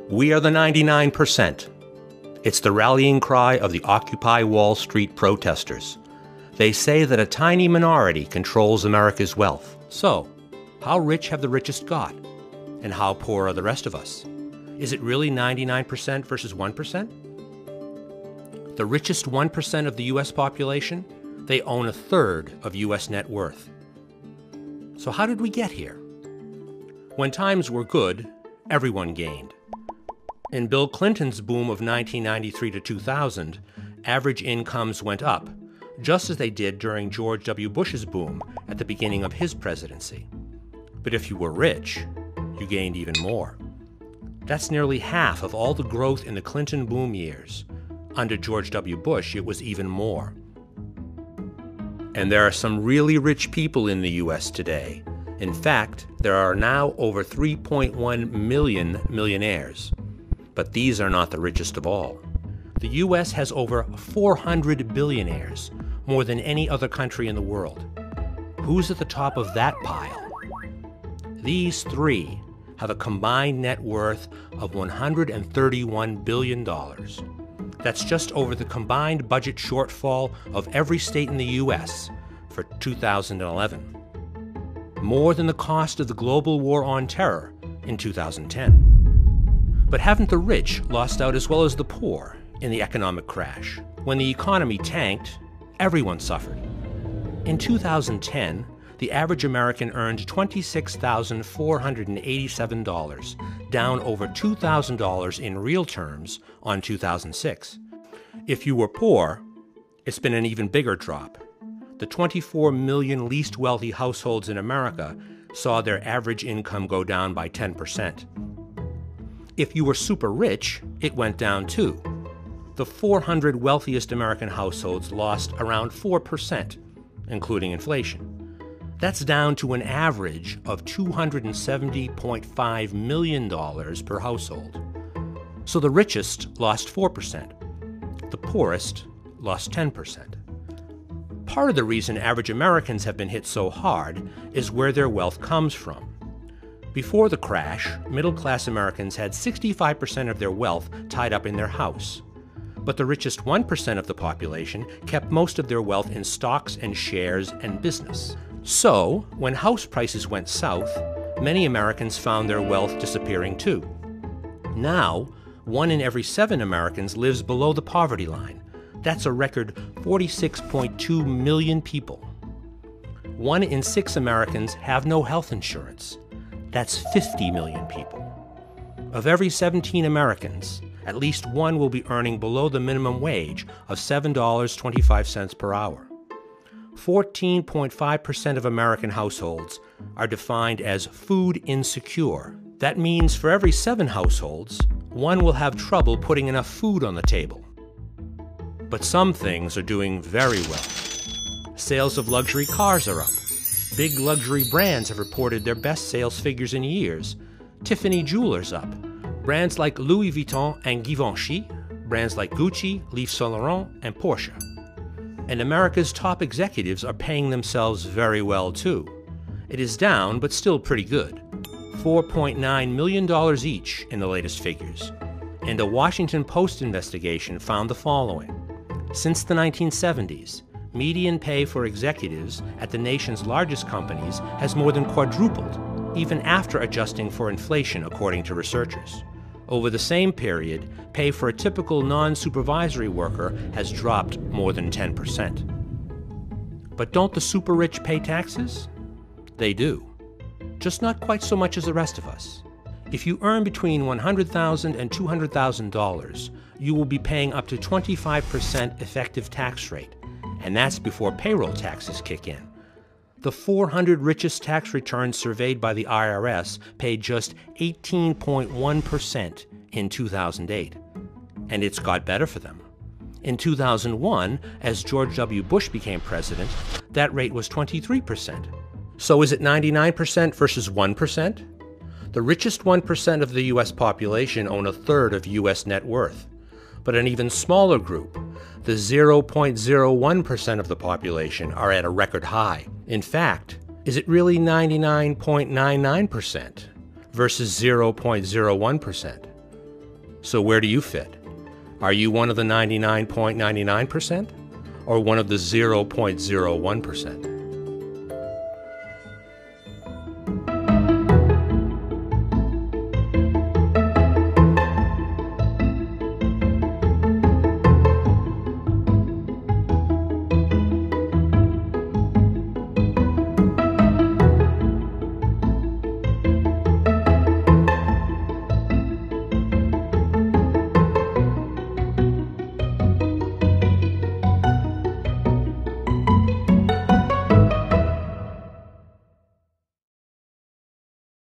We are the 99%. It's the rallying cry of the Occupy Wall Street protesters. They say that a tiny minority controls America's wealth. So, how rich have the richest got? And how poor are the rest of us? Is it really 99% versus 1%? The richest 1% of the U.S. population, they own a third of U.S. net worth. So how did we get here? When times were good, everyone gained. In Bill Clinton's boom of 1993 to 2000, average incomes went up, just as they did during George W. Bush's boom at the beginning of his presidency. But if you were rich, you gained even more. That's nearly half of all the growth in the Clinton boom years. Under George W. Bush, it was even more. And there are some really rich people in the U.S. today. In fact, there are now over 3.1 million millionaires. But these are not the richest of all. The U.S. has over 400 billionaires, more than any other country in the world. Who's at the top of that pile? These three have a combined net worth of $131 billion. That's just over the combined budget shortfall of every state in the U.S. for 2011. More than the cost of the global war on terror in 2010. But haven't the rich lost out as well as the poor in the economic crash? When the economy tanked, everyone suffered. In 2010, the average American earned $26,487, down over $2,000 in real terms on 2006. If you were poor, it's been an even bigger drop. The 24 million least wealthy households in America saw their average income go down by 10%. If you were super rich, it went down too. The 400 wealthiest American households lost around 4%, including inflation. That's down to an average of $270.5 million per household. So the richest lost 4%. The poorest lost 10%. Part of the reason average Americans have been hit so hard is where their wealth comes from. Before the crash, middle-class Americans had 65% of their wealth tied up in their house. But the richest 1% of the population kept most of their wealth in stocks and shares and business. So, when house prices went south, many Americans found their wealth disappearing too. Now, 1 in every 7 Americans lives below the poverty line. That's a record 46.2 million people. 1 in 6 Americans have no health insurance. That's 50 million people. Of every 17 Americans, at least 1 will be earning below the minimum wage of $7.25 per hour. 14.5% of American households are defined as food insecure. That means for every 7 households, 1 will have trouble putting enough food on the table. But some things are doing very well. Sales of luxury cars are up. Big luxury brands have reported their best sales figures in years. Tiffany Jewelers up. Brands like Louis Vuitton and Givenchy, brands like Gucci, Yves Saint Laurent, and Porsche. And America's top executives are paying themselves very well too. It is down, but still pretty good. $4.9 million each in the latest figures. And a Washington Post investigation found the following. Since the 1970s, median pay for executives at the nation's largest companies has more than quadrupled, even after adjusting for inflation, according to researchers. Over the same period, pay for a typical non-supervisory worker has dropped more than 10%. But don't the super rich pay taxes? They do. Just not quite so much as the rest of us. If you earn between $100,000 and $200,000, you will be paying up to 25% effective tax rate, and that's before payroll taxes kick in. The 400 richest tax returns surveyed by the IRS paid just 18.1% in 2008. And it's got better for them. In 2001, as George W. Bush became president, that rate was 23%. So is it 99% versus 1%? The richest 1% of the U.S. population own a third of U.S. net worth. But an even smaller group, the 0.01% of the population, are at a record high. In fact, is it really 99.99% versus 0.01%? So where do you fit? Are you one of the 99.99% or one of the 0.01%?